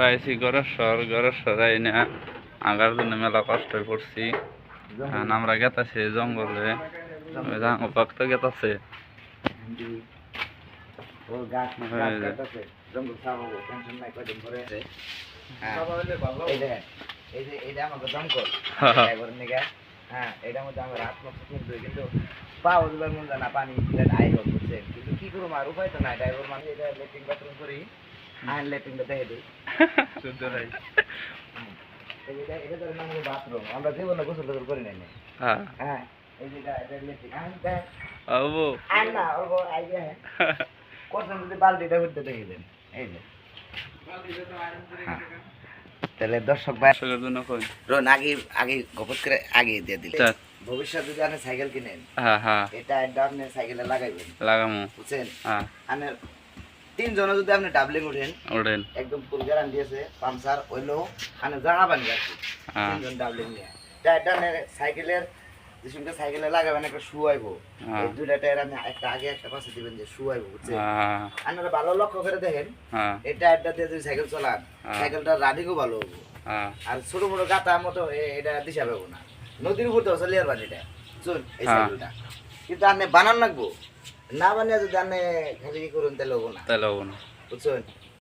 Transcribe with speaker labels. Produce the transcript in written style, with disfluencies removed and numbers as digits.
Speaker 1: আমরা আইছি ঘরের সরাই না আগার জন্য মেলা কষ্ট করছি। আমরা গেতাছি জঙ্গলে, ভক্ত গেতাছে
Speaker 2: কিন্তু কি করবো আর উপায় তো নাই, ড্রাইভার মানে এটা লেট্রিন বাথরুম করি আর লেট্রিনটা দেখে দিই। এটা ধরে নাম হলো বাথরুম, আমরা জীবনে গোসল টোসল করি নাই। হ্যাঁ এই যে এটা লেট্রিন আর না অল্প আইডিয়া করছেন যদি বালতিটা করতে দেখে দেন। এই যে তাহলে দর্শক ভাই রোন আগে আগে গপত করে আগে দিয়ে দিলে ভবিষ্যৎ যদি আপনি সাইকেল কিনেন এটা আপনি সাইকেলে লাগাইবেন, লাগামু বুঝছেন। আপনি 3 জন যদি আপনি ডাবলিং উঠেন একদম ফুল গ্যারান্টি আছে, পামসার হইলো আপনি জানাবেন যাচ্ছি 3 জন ডাবলিং নিয়ে। এটা সাইকেলের যে সঙ্গে সাইকেলে লাগাবেন একটা শু আইব, এই দুইটা টায়ার আপনি একটা আগে একটা পাশে দিবেন যে শু আইব, বুঝছেন। আপনারা ভালো লক্ষ্য করে দেখেন এই টায়ারটা দিয়ে যদি সাইকেল চালান সাইকেলটা রানিংও ভালো হবো, আর ছোট বড় গাতার মতো এটা দিশা পাবো না। নদীর উপর তো চলিয়ার বান এটা চল এই সাইকেলটা, কিন্তু আপনি বানান লাগবো না, বানিয়ে যদি আপনি খালি করুন তাহলে হবো না, বুঝছেন।